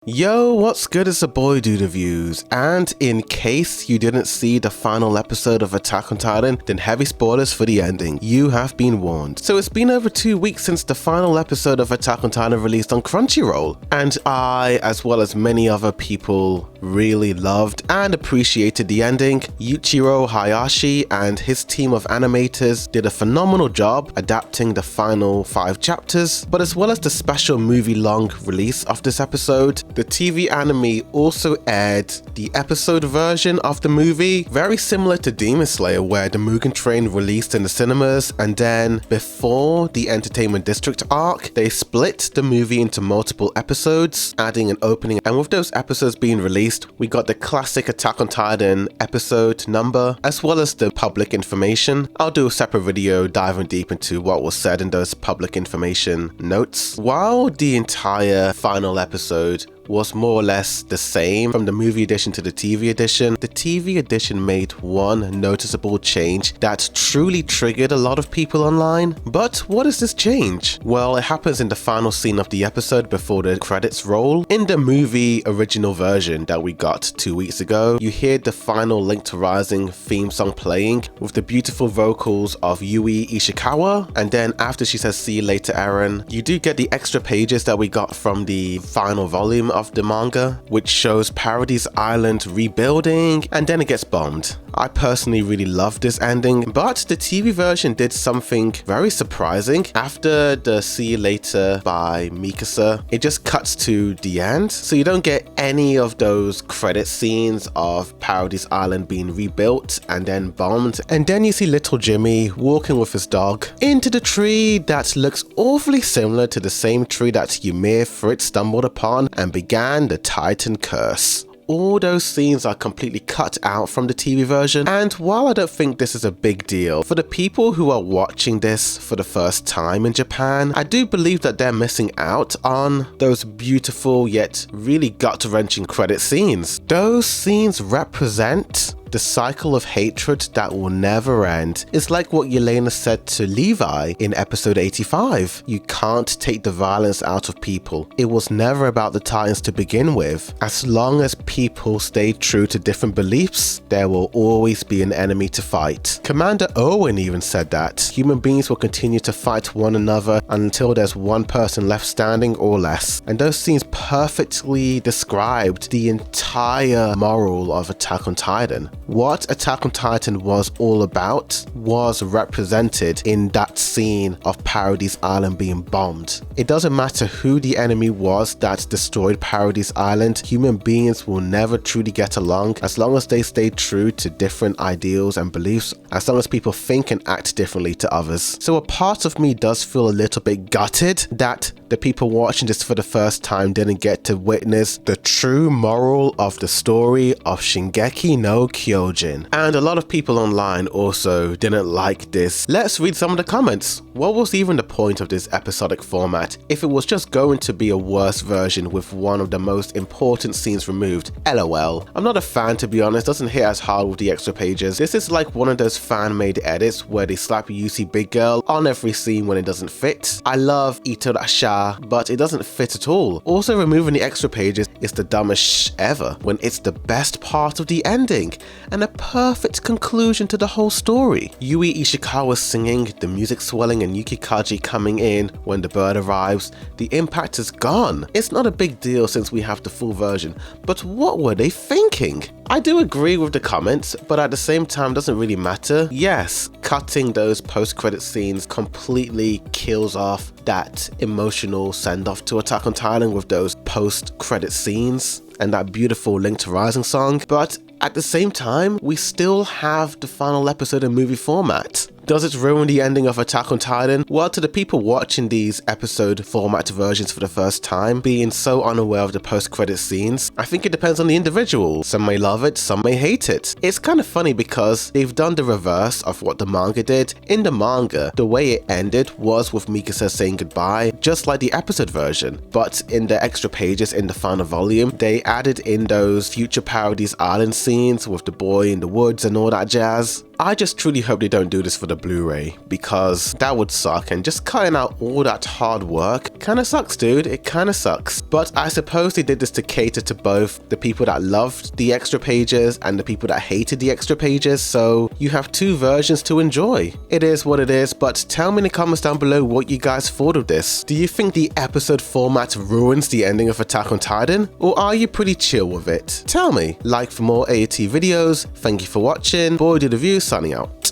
Yo, what's good? It's the boy Dude Reviews, and in case you didn't see the final episode of Attack on Titan, then heavy spoilers for the ending. You have been warned. So it's been over 2 weeks since the final episode of Attack on Titan released on Crunchyroll, and I, as well as many other people, really loved and appreciated the ending. Yuichiro Hayashi and his team of animators did a phenomenal job adapting the final 5 chapters, but as well as the special movie-long release of this episode, the TV anime also aired the episode version of the movie, very similar to Demon Slayer, where the Mugen Train released in the cinemas, and then before the Entertainment District arc, they split the movie into multiple episodes, adding an opening, and with those episodes being released, we got the classic Attack on Titan episode number, as well as the public information. I'll do a separate video diving deep into what was said in those public information notes. While the entire final episode was more or less the same from the movie edition to the TV edition, the TV edition made one noticeable change that truly triggered a lot of people online. But what is this change? Well, it happens in the final scene of the episode before the credits roll. In the movie original version that we got 2 weeks ago, you hear the final Link to Rising theme song playing with the beautiful vocals of Yui Ishikawa, and then after she says "see you later, Eren," you do get the extra pages that we got from the final volume of the manga, which shows Paradise Island rebuilding, and then it gets bombed. I personally really love this ending, but the TV version did something very surprising. After the "see you later" by Mikasa, it just cuts to the end, so you don't get any of those credit scenes of Paradise Island being rebuilt and then bombed, and then you see little Jimmy walking with his dog into the tree that looks awfully similar to the same tree that Ymir Fritz stumbled upon and began the Titan curse. All those scenes are completely cut out from the TV version, and while I don't think this is a big deal, for the people who are watching this for the first time in Japan, I do believe that they're missing out on those beautiful yet really gut-wrenching credit scenes. Those scenes represent the cycle of hatred that will never end. It's like what Yelena said to Levi in episode 85. You can't take the violence out of people. It was never about the Titans to begin with. As long as people stay true to different beliefs, there will always be an enemy to fight. Commander Owen even said that human beings will continue to fight one another until there's one person left standing or less. And those scenes perfectly described the entire moral of Attack on Titan. What Attack on Titan was all about was represented in that scene of Paradise Island being bombed. It doesn't matter who the enemy was that destroyed Paradise Island, human beings will never truly get along as long as they stay true to different ideals and beliefs, as long as people think and act differently to others. So a part of me does feel a little bit gutted that the people watching this for the first time didn't get to witness the true moral of the story of Shingeki no Kyojin. And a lot of people online also didn't like this. Let's read some of the comments. What was even the point of this episodic format if it was just going to be a worse version with one of the most important scenes removed? LOL. I'm not a fan, to be honest, doesn't hit as hard with the extra pages. This is like one of those fan-made edits where they slap UC Big Girl on every scene when it doesn't fit. I love Itorasha, but it doesn't fit at all. Also, removing the extra pages is the dumbest ever when it's the best part of the ending and a perfect conclusion to the whole story. Yui Ishikawa singing, the music swelling, and Yuki Kaji coming in when the bird arrives. The impact is gone. It's not a big deal since we have the full version, but what were they thinking? I do agree with the comments, but at the same time doesn't really matter. Yes, cutting those post-credit scenes completely kills off that emotional send-off to Attack on Titan with those post-credit scenes and that beautiful Link to Rising song, but at the same time, we still have the final episode in movie format. Does it ruin the ending of Attack on Titan? Well, to the people watching these episode format versions for the first time, being so unaware of the post-credit scenes, I think it depends on the individual. Some may love it, some may hate it. It's kind of funny because they've done the reverse of what the manga did. In the manga, the way it ended was with Mikasa saying goodbye, just like the episode version. But in the extra pages in the final volume, they added in those future Paradise Island scenes with the boy in the woods and all that jazz. I just truly hope they don't do this for the Blu-ray, because that would suck, and just cutting out all that hard work kinda sucks, dude. It kinda sucks. But I suppose they did this to cater to both the people that loved the extra pages and the people that hated the extra pages, so you have two versions to enjoy. It is what it is, but tell me in the comments down below what you guys thought of this. Do you think the episode format ruins the ending of Attack on Titan, or are you pretty chill with it? Tell me. Like for more AOT videos. Thank you for watching. Boy Dude Review signing out.